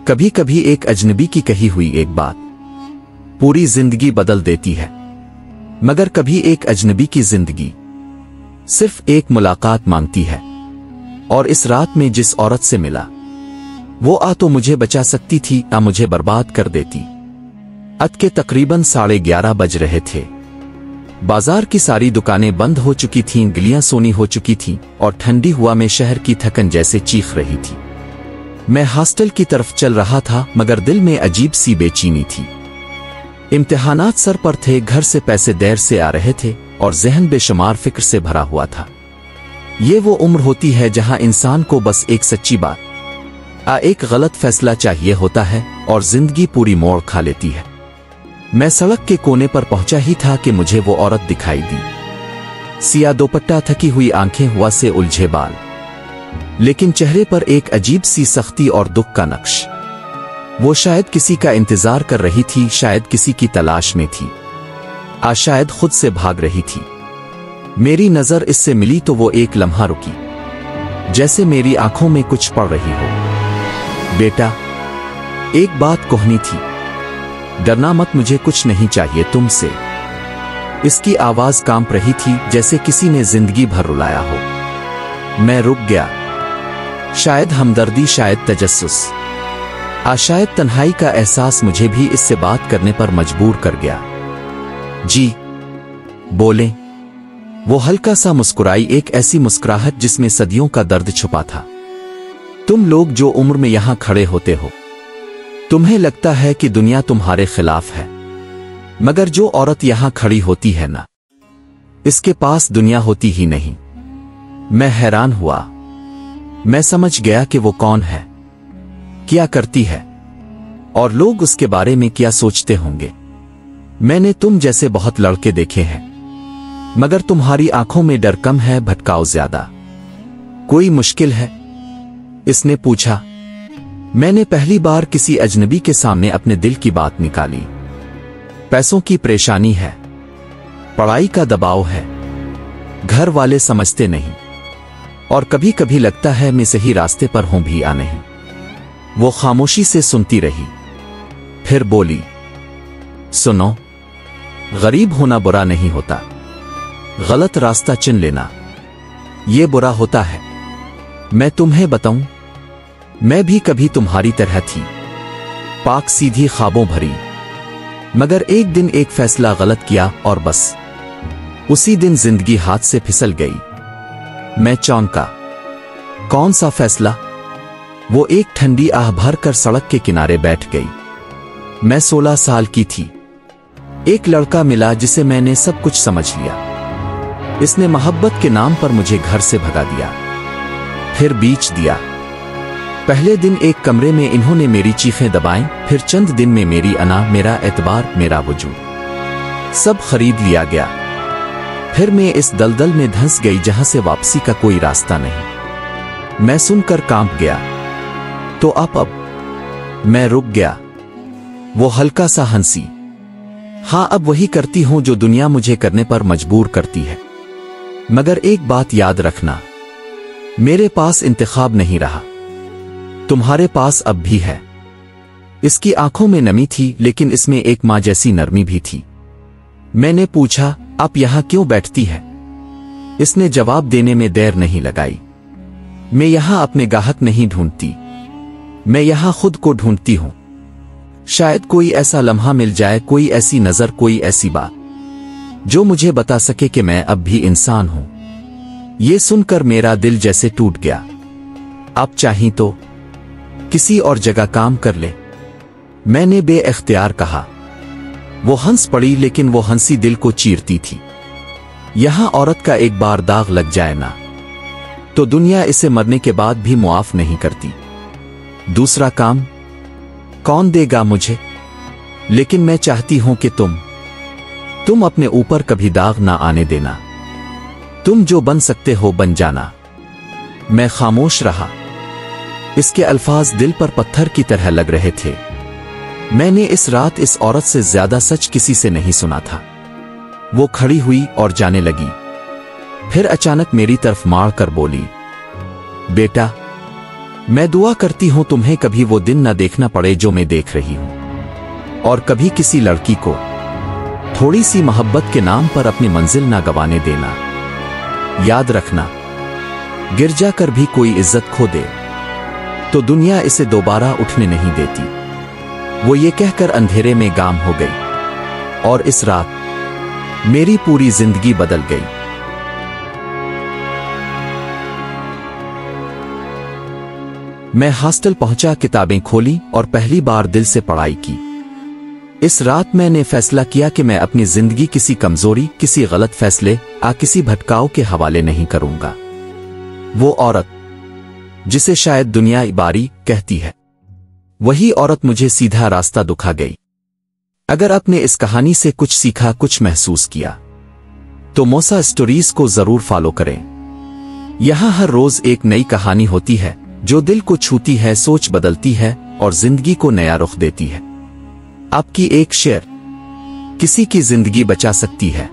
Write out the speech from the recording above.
कभी कभी एक अजनबी की कही हुई एक बात पूरी जिंदगी बदल देती है, मगर कभी एक अजनबी की जिंदगी सिर्फ एक मुलाकात मांगती है। और इस रात में जिस औरत से मिला वो तो मुझे बचा सकती थी, मुझे बर्बाद कर देती। अत के तकरीबन 11:30 बज रहे थे। बाजार की सारी दुकानें बंद हो चुकी थीं, गलियां सोनी हो चुकी थीं और ठंडी हवा में शहर की थकन जैसे चीख रही थी। मैं हॉस्टल की तरफ चल रहा था, मगर दिल में अजीब सी बेचैनी थी। इम्तिहानात सर पर थे, घर से पैसे देर से आ रहे थे और ज़हन बेशुमार फिक्र से भरा हुआ था। ये वो उम्र होती है जहां इंसान को बस एक सच्ची बात, एक गलत फैसला चाहिए होता है और जिंदगी पूरी मोड़ खा लेती है। मैं सड़क के कोने पर पहुंचा ही था कि मुझे वो औरत दिखाई दी। सिया दोपट्टा, थकी हुई आंखें, हवा से उलझे बाल, लेकिन चेहरे पर एक अजीब सी सख्ती और दुख का नक्श। वो शायद किसी का इंतजार कर रही थी, शायद किसी की तलाश में थी, शायद खुद से भाग रही थी। मेरी नजर इससे मिली तो वो एक लम्हा रुकी, जैसे मेरी आंखों में कुछ पड़ रही हो। बेटा, एक बात कहनी थी, डरना मत, मुझे कुछ नहीं चाहिए तुमसे। इसकी आवाज कांप रही थी जैसे किसी ने जिंदगी भर रुलाया हो। मैं रुक गया, शायद हमदर्दी, शायद तजस्सुस, शायद तन्हाई का एहसास मुझे भी इससे बात करने पर मजबूर कर गया। जी बोले। वो हल्का सा मुस्कुराई, एक ऐसी मुस्कुराहट जिसमें सदियों का दर्द छुपा था। तुम लोग जो उम्र में यहां खड़े होते हो, तुम्हें लगता है कि दुनिया तुम्हारे खिलाफ है, मगर जो औरत यहां खड़ी होती है ना, इसके पास दुनिया होती ही नहीं। मैं हैरान हुआ। मैं समझ गया कि वो कौन है, क्या करती है और लोग उसके बारे में क्या सोचते होंगे। मैंने तुम जैसे बहुत लड़के देखे हैं, मगर तुम्हारी आंखों में डर कम है, भटकाव ज्यादा। कोई मुश्किल है? इसने पूछा। मैंने पहली बार किसी अजनबी के सामने अपने दिल की बात निकाली। पैसों की परेशानी है, पढ़ाई का दबाव है, घर वाले समझते नहीं, और कभी कभी लगता है मैं सही रास्ते पर हूं भी या नहीं। वो खामोशी से सुनती रही, फिर बोली, सुनो, गरीब होना बुरा नहीं होता, गलत रास्ता चुन लेना ये बुरा होता है। मैं तुम्हें बताऊं, मैं भी कभी तुम्हारी तरह थी, पाक सीधी ख्वाबों भरी, मगर एक दिन एक फैसला गलत किया और बस उसी दिन जिंदगी हाथ से फिसल गई। मैं चौंका। कौन सा फैसला? वो एक ठंडी आह भर कर सड़क के किनारे बैठ गई। मैं 16 साल की थी। एक लड़का मिला जिसे मैंने सब कुछ समझ लिया। इसने मोहब्बत के नाम पर मुझे घर से भगा दिया, फिर बेच दिया। पहले दिन एक कमरे में इन्होंने मेरी चीखें दबाईं, फिर चंद दिन में मेरी अना, मेरा एतबार, मेरा वजूद सब खरीद लिया गया। फिर मैं इस दलदल में धंस गई जहां से वापसी का कोई रास्ता नहीं। मैं सुनकर कांप गया। तो अब मैं रुक गया। वो हल्का सा हंसी। हाँ, अब वही करती हूं जो दुनिया मुझे करने पर मजबूर करती है, मगर एक बात याद रखना, मेरे पास इंतखाब नहीं रहा, तुम्हारे पास अब भी है। इसकी आंखों में नमी थी, लेकिन इसमें एक मां जैसी नरमी भी थी। मैंने पूछा, आप यहां क्यों बैठती है? इसने जवाब देने में देर नहीं लगाई। मैं यहां अपने गाहक नहीं ढूंढती, मैं यहां खुद को ढूंढती हूं। शायद कोई ऐसा लम्हा मिल जाए, कोई ऐसी नजर, कोई ऐसी बात जो मुझे बता सके कि मैं अब भी इंसान हूं। ये सुनकर मेरा दिल जैसे टूट गया। आप चाहीं तो किसी और जगह काम कर ले, मैंने बेइख्तियार कहा। वो हंस पड़ी, लेकिन वो हंसी दिल को चीरती थी। यहां औरत का एक बार दाग लग जाए ना, तो दुनिया इसे मरने के बाद भी मुआफ नहीं करती। दूसरा काम कौन देगा मुझे? लेकिन मैं चाहती हूं कि तुम अपने ऊपर कभी दाग ना आने देना। तुम जो बन सकते हो बन जाना। मैं खामोश रहा। इसके अल्फाज दिल पर पत्थर की तरह लग रहे थे। मैंने इस रात इस औरत से ज्यादा सच किसी से नहीं सुना था। वो खड़ी हुई और जाने लगी, फिर अचानक मेरी तरफ मार कर बोली, बेटा, मैं दुआ करती हूं तुम्हें कभी वो दिन न देखना पड़े जो मैं देख रही हूं, और कभी किसी लड़की को थोड़ी सी मोहब्बत के नाम पर अपनी मंजिल ना गंवाने देना। याद रखना, गिर जाकर भी कोई इज्जत खो दे तो दुनिया इसे दोबारा उठने नहीं देती। वो ये कहकर अंधेरे में गायब हो गई और इस रात मेरी पूरी जिंदगी बदल गई। मैं हॉस्टल पहुंचा, किताबें खोली और पहली बार दिल से पढ़ाई की। इस रात मैंने फैसला किया कि मैं अपनी जिंदगी किसी कमजोरी, किसी गलत फैसले या किसी भटकाव के हवाले नहीं करूंगा। वो औरत जिसे शायद दुनिया इबारी कहती है, वही औरत मुझे सीधा रास्ता दिखा गई। अगर आपने इस कहानी से कुछ सीखा, कुछ महसूस किया, तो मोसा स्टोरीज को जरूर फॉलो करें। यहां हर रोज एक नई कहानी होती है जो दिल को छूती है, सोच बदलती है और जिंदगी को नया रुख देती है। आपकी एक शेयर किसी की जिंदगी बचा सकती है।